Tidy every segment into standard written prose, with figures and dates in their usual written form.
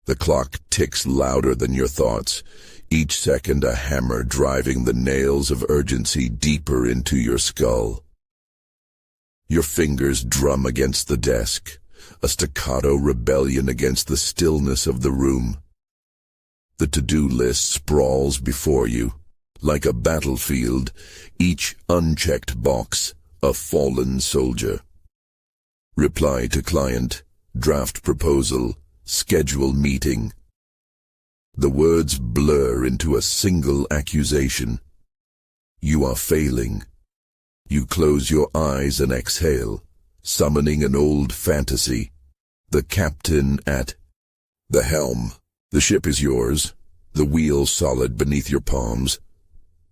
The clock ticks louder than your thoughts, each second a hammer driving the nails of urgency deeper into your skull. Your fingers drum against the desk, a staccato rebellion against the stillness of the room. The to-do list sprawls before you, like a battlefield, each unchecked box a fallen soldier. Reply to client, draft proposal, schedule meeting. The words blur into a single accusation. You are failing. You close your eyes and exhale, summoning an old fantasy. The captain at the helm. The ship is yours, the wheel solid beneath your palms.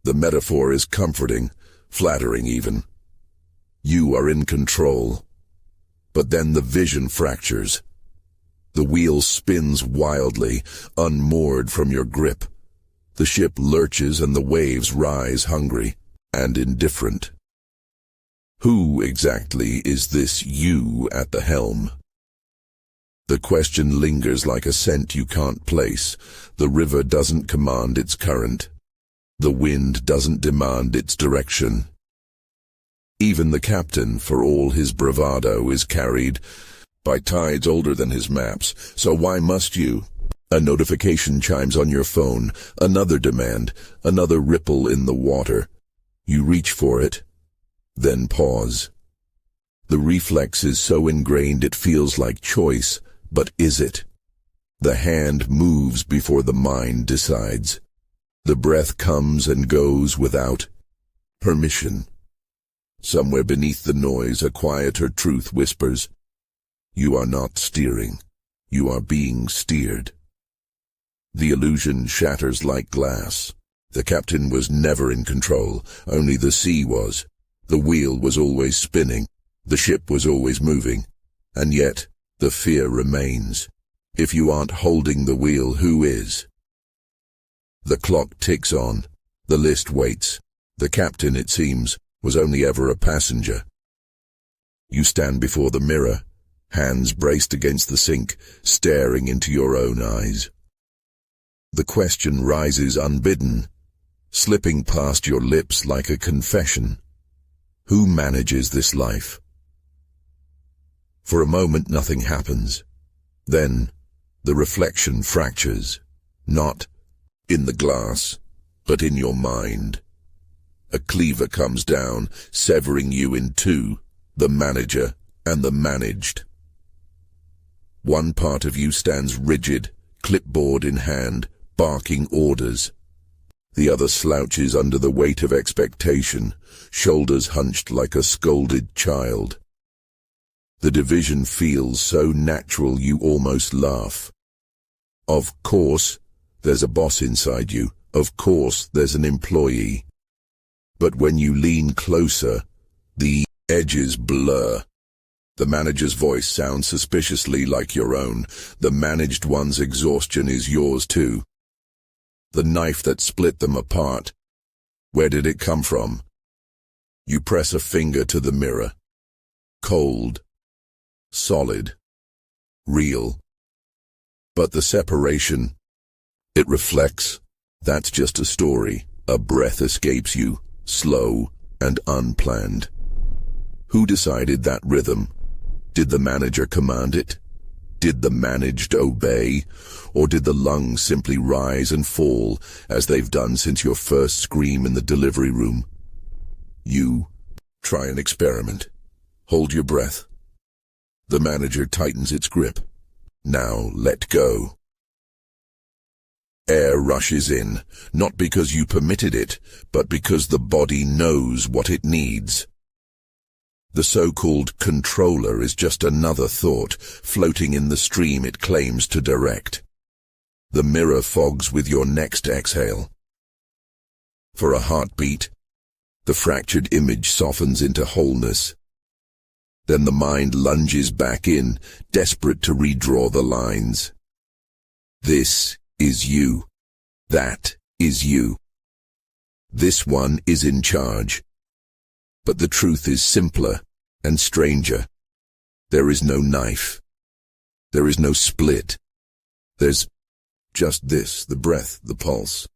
The metaphor is comforting, flattering even. You are in control. But then the vision fractures. The wheel spins wildly, unmoored from your grip. The ship lurches and the waves rise hungry and indifferent. Who exactly is this you at the helm? The question lingers like a scent you can't place. The river doesn't command its current. The wind doesn't demand its direction. Even the captain, for all his bravado, is carried by tides older than his maps. So why must you? A notification chimes on your phone, another demand, another ripple in the water. You reach for it, then pause. The reflex is so ingrained it feels like choice, but is it? The hand moves before the mind decides. The breath comes and goes without permission. Somewhere beneath the noise, a quieter truth whispers, you are not steering. You are being steered. The illusion shatters like glass. The captain was never in control, only the sea was. The wheel was always spinning. The ship was always moving. And yet, the fear remains. If you aren't holding the wheel, who is? The clock ticks on. The list waits. The captain, it seems, was only ever a passenger. You stand before the mirror, hands braced against the sink, staring into your own eyes. The question rises unbidden, slipping past your lips like a confession. Who manages this life? For a moment nothing happens. Then, the reflection fractures, not in the glass, but in your mind. A cleaver comes down, severing you in two, the manager and the managed. One part of you stands rigid, clipboard in hand, barking orders. The other slouches under the weight of expectation, shoulders hunched like a scolded child. The division feels so natural you almost laugh. Of course, there's a boss inside you. Of course, there's an employee. But when you lean closer, the edges blur. The manager's voice sounds suspiciously like your own. The managed one's exhaustion is yours too. The knife that split them apart. Where did it come from? You press a finger to the mirror. Cold. Solid. Real. But the separation, it reflects. That's just a story. A breath escapes you, slow and unplanned. Who decided that rhythm? Did the manager command it? Did the managed obey? Or did the lungs simply rise and fall as they've done since your first scream in the delivery room? You try an experiment. Hold your breath. The manager tightens its grip. Now let go. Air rushes in, not because you permitted it, but because the body knows what it needs. The so-called controller is just another thought, floating in the stream it claims to direct. The mirror fogs with your next exhale. For a heartbeat, the fractured image softens into wholeness. Then the mind lunges back in, desperate to redraw the lines. This is you. That is you. This one is in charge. But the truth is simpler and stranger. There is no knife. There is no split. There's just this, the breath, the pulse,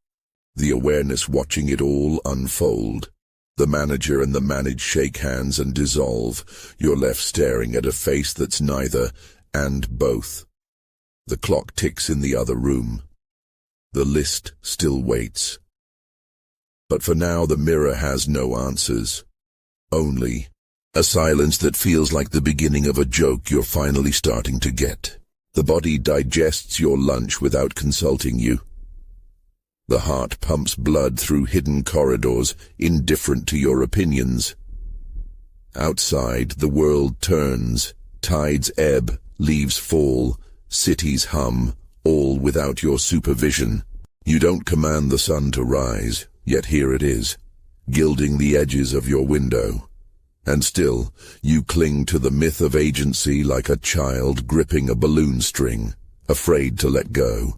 the awareness watching it all unfold. The manager and the managed shake hands and dissolve. You're left staring at a face that's neither and both. The clock ticks in the other room. The list still waits. But for now the mirror has no answers. Only a silence that feels like the beginning of a joke you're finally starting to get. The body digests your lunch without consulting you. The heart pumps blood through hidden corridors, indifferent to your opinions. Outside, the world turns. Tides ebb, leaves fall, cities hum, all without your supervision. You don't command the sun to rise, yet here it is, gilding the edges of your window. And still, you cling to the myth of agency like a child gripping a balloon string, afraid to let go.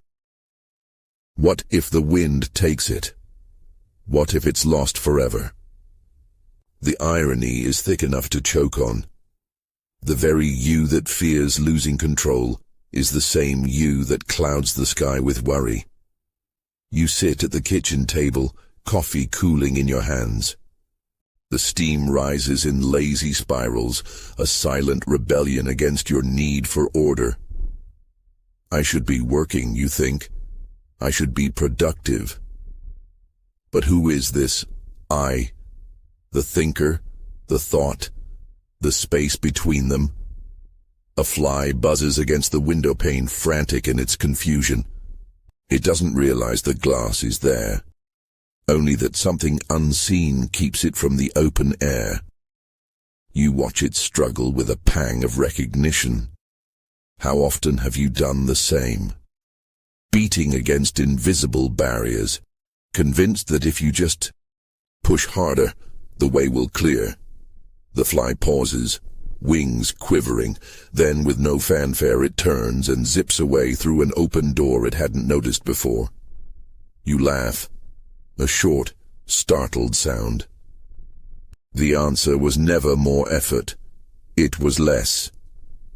What if the wind takes it? What if it's lost forever? The irony is thick enough to choke on. The very you that fears losing control is the same you that clouds the sky with worry. You sit at the kitchen table, coffee cooling in your hands. The steam rises in lazy spirals, a silent rebellion against your need for order. I should be working, you think. I should be productive. But who is this I? The thinker, the thought, the space between them? A fly buzzes against the window pane, frantic in its confusion. It doesn't realize the glass is there, only that something unseen keeps it from the open air. You watch it struggle with a pang of recognition. How often have you done the same? Beating against invisible barriers, convinced that if you just push harder, the way will clear. The fly pauses, wings quivering, then with no fanfare it turns and zips away through an open door it hadn't noticed before. You laugh, a short, startled sound. The answer was never more effort. It was less.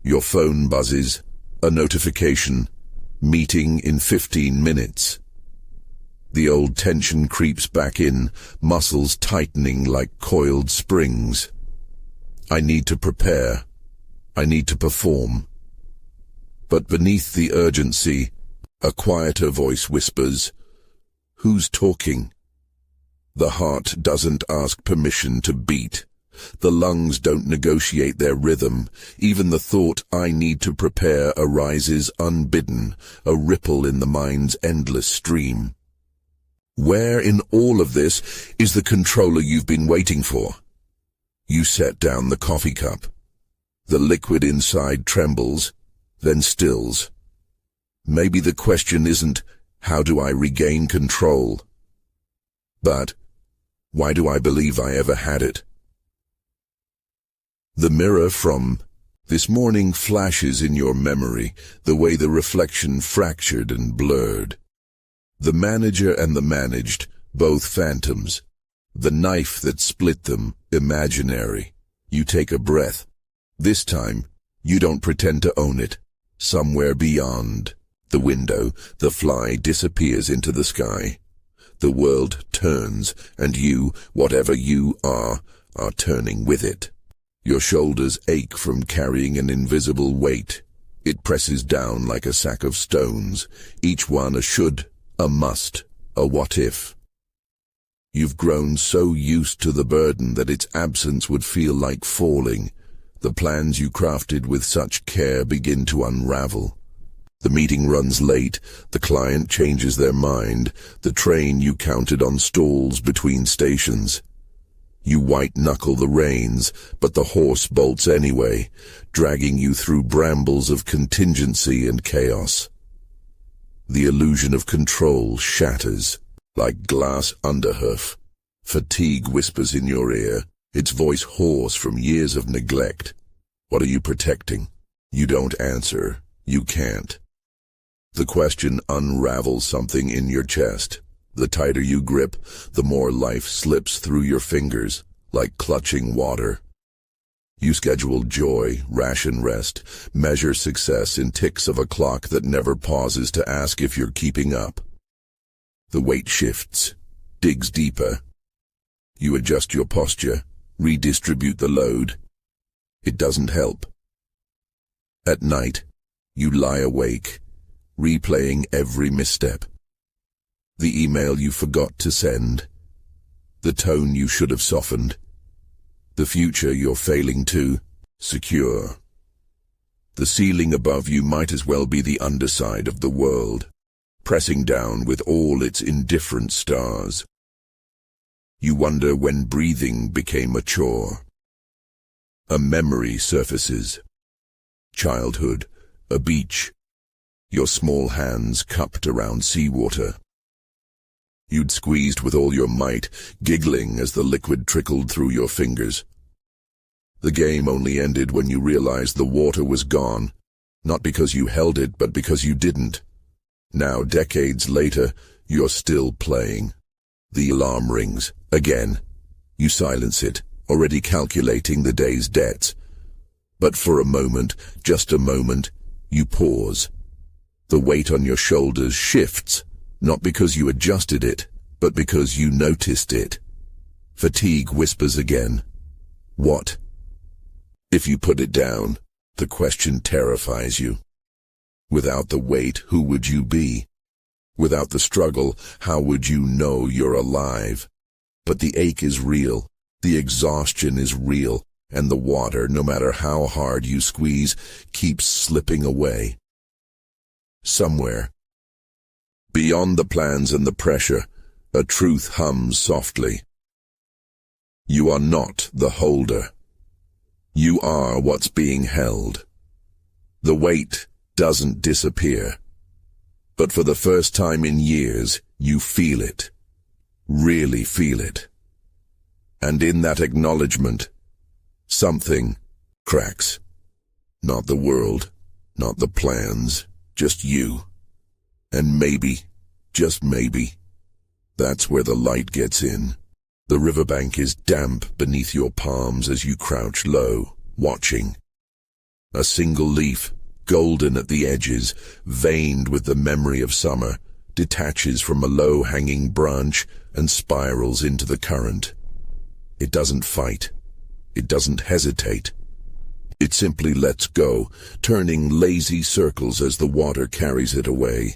Your phone buzzes, a notification. Meeting in 15 minutes. The old tension creeps back in, muscles tightening like coiled springs. I need to prepare. I need to perform. But beneath the urgency, a quieter voice whispers, "Who's talking?" The heart doesn't ask permission to beat. The lungs don't negotiate their rhythm. Even the thought, "I need to prepare," arises unbidden, a ripple in the mind's endless stream. Where in all of this is the controller you've been waiting for? You set down the coffee cup. The liquid inside trembles, then stills. Maybe the question isn't, how do I regain control? But, why do I believe I ever had it? The mirror from this morning flashes in your memory, the way the reflection fractured and blurred. The manager and the managed, both phantoms. The knife that split them, imaginary. You take a breath. This time, you don't pretend to own it. Somewhere beyond the window, the fly disappears into the sky. The world turns, and you, whatever you are turning with it. Your shoulders ache from carrying an invisible weight. It presses down like a sack of stones, each one a should, a must, a what if. You've grown so used to the burden that its absence would feel like falling. The plans you crafted with such care begin to unravel. The meeting runs late, the client changes their mind, the train you counted on stalls between stations. You white-knuckle the reins, but the horse bolts anyway, dragging you through brambles of contingency and chaos. The illusion of control shatters, like glass underhoof. Fatigue whispers in your ear, its voice hoarse from years of neglect. What are you protecting? You don't answer. You can't. The question unravels something in your chest. The tighter you grip, the more life slips through your fingers, like clutching water. You schedule joy, ration rest, measure success in ticks of a clock that never pauses to ask if you're keeping up. The weight shifts, digs deeper. You adjust your posture, redistribute the load. It doesn't help. At night, you lie awake, replaying every misstep. The email you forgot to send, the tone you should have softened, the future you're failing to secure. The ceiling above you might as well be the underside of the world, pressing down with all its indifferent stars. You wonder when breathing became a chore. A memory surfaces. Childhood, a beach, your small hands cupped around seawater. You'd squeezed with all your might, giggling as the liquid trickled through your fingers. The game only ended when you realized the water was gone, not because you held it, but because you didn't. Now, decades later, you're still playing. The alarm rings. Again. You silence it, already calculating the day's debts. But for a moment, just a moment, you pause. The weight on your shoulders shifts, not because you adjusted it, but because you noticed it. Fatigue whispers again. What? If you put it down, the question terrifies you. Without the weight, who would you be? Without the struggle, how would you know you're alive? But the ache is real, the exhaustion is real, and the water, no matter how hard you squeeze, keeps slipping away. Somewhere, beyond the plans and the pressure, a truth hums softly. You are not the holder. You are what's being held. The weight doesn't disappear. But for the first time in years, you feel it. Really feel it. And in that acknowledgement, something cracks. Not the world, not the plans, just you. And maybe, just maybe, that's where the light gets in. The riverbank is damp beneath your palms as you crouch low, watching. A single leaf, golden at the edges, veined with the memory of summer, detaches from a low-hanging branch and spirals into the current. It doesn't fight. It doesn't hesitate. It simply lets go, turning lazy circles as the water carries it away.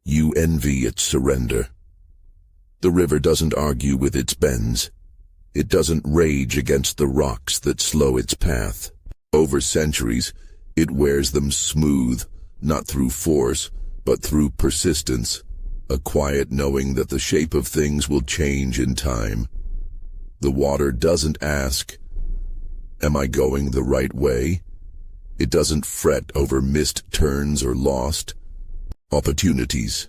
You envy its surrender. The river doesn't argue with its bends. It doesn't rage against the rocks that slow its path. Over centuries, it wears them smooth, not through force, but through persistence, a quiet knowing that the shape of things will change in time. The water doesn't ask, "Am I going the right way?" It doesn't fret over missed turns or lost opportunities.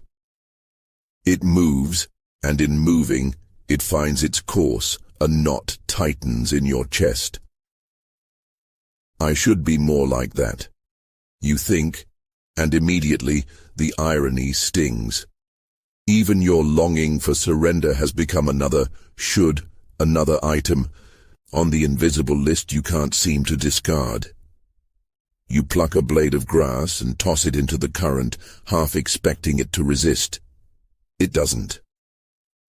It moves, and in moving, it finds its course. A knot tightens in your chest. I should be more like that. You think, and immediately the irony stings. Even your longing for surrender has become another should, another item on the invisible list you can't seem to discard. You pluck a blade of grass and toss it into the current, half expecting it to resist. It doesn't.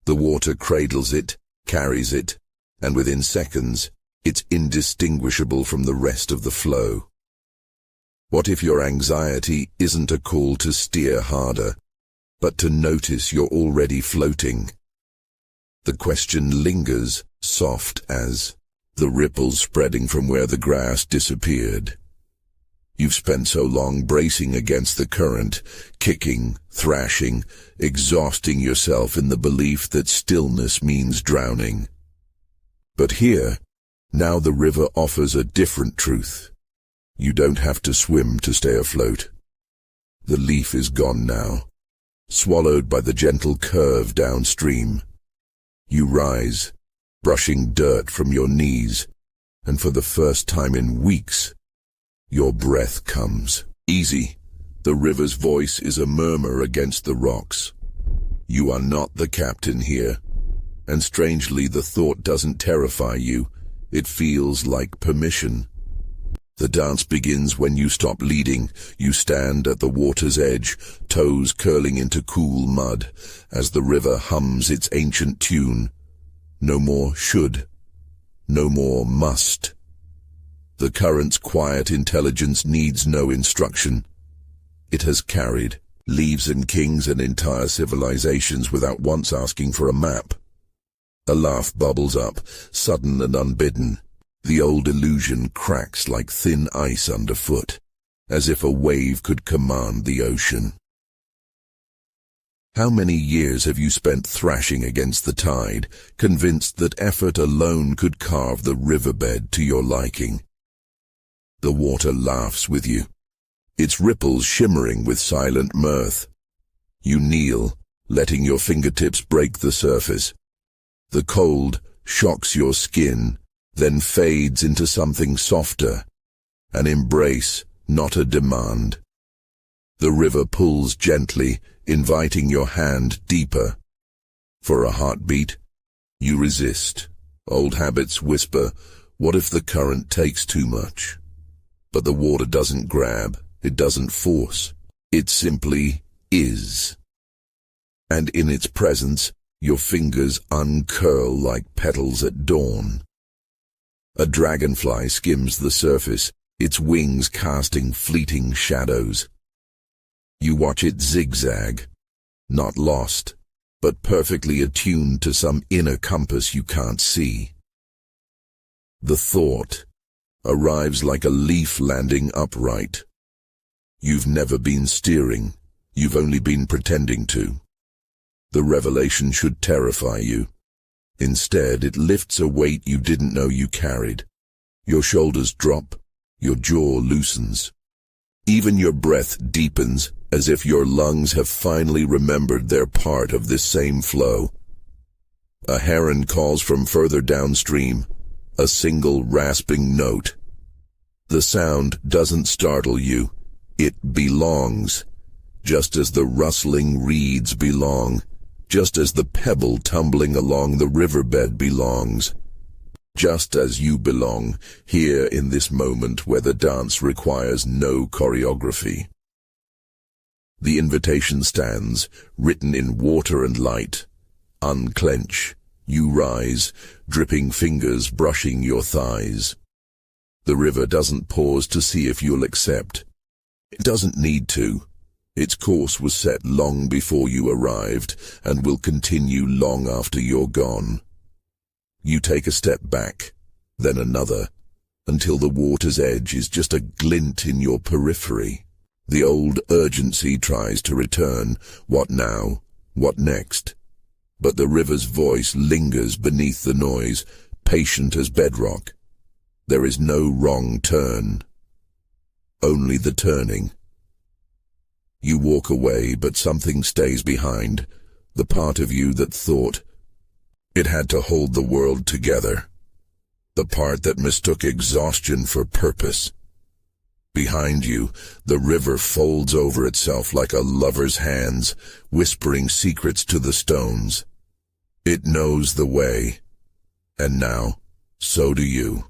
The water cradles it, carries it, and within seconds, it's indistinguishable from the rest of the flow. What if your anxiety isn't a call to steer harder, but to notice you're already floating? The question lingers, soft as the ripples spreading from where the grass disappeared. You've spent so long bracing against the current, kicking, thrashing, exhausting yourself in the belief that stillness means drowning. But here, now the river offers a different truth. You don't have to swim to stay afloat. The leaf is gone now, swallowed by the gentle curve downstream. You rise, brushing dirt from your knees, and for the first time in weeks, your breath comes. Easy. The river's voice is a murmur against the rocks. You are not the captain here. And strangely, the thought doesn't terrify you. It feels like permission. The dance begins when you stop leading. You stand at the water's edge, toes curling into cool mud, as the river hums its ancient tune. No more should. No more must. The current's quiet intelligence needs no instruction. It has carried leaves and kings and entire civilizations without once asking for a map. A laugh bubbles up, sudden and unbidden. The old illusion cracks like thin ice underfoot, as if a wave could command the ocean. How many years have you spent thrashing against the tide, convinced that effort alone could carve the riverbed to your liking? The water laughs with you, its ripples shimmering with silent mirth. You kneel, letting your fingertips break the surface. The cold shocks your skin, then fades into something softer, an embrace, not a demand. The river pulls gently, inviting your hand deeper. For a heartbeat, you resist. Old habits whisper, what if the current takes too much? But the water doesn't grab, it doesn't force, it simply is. And in its presence, your fingers uncurl like petals at dawn. A dragonfly skims the surface, its wings casting fleeting shadows. You watch it zigzag, not lost, but perfectly attuned to some inner compass you can't see. The thought arrives like a leaf landing upright. You've never been steering, you've only been pretending to. The revelation should terrify you. Instead, it lifts a weight you didn't know you carried. Your shoulders drop, your jaw loosens. Even your breath deepens, as if your lungs have finally remembered they're part of this same flow. A heron calls from further downstream, a single rasping note. The sound doesn't startle you, it belongs, just as the rustling reeds belong. Just as the pebble tumbling along the riverbed belongs. Just as you belong, here in this moment where the dance requires no choreography. The invitation stands, written in water and light. Unclench. You rise, dripping fingers brushing your thighs. The river doesn't pause to see if you'll accept. It doesn't need to. Its course was set long before you arrived, and will continue long after you're gone. You take a step back, then another, until the water's edge is just a glint in your periphery. The old urgency tries to return. What now? What next? But the river's voice lingers beneath the noise, patient as bedrock. There is no wrong turn, only the turning. You walk away, but something stays behind, the part of you that thought it had to hold the world together, the part that mistook exhaustion for purpose. Behind you, the river folds over itself like a lover's hands, whispering secrets to the stones. It knows the way, and now, so do you.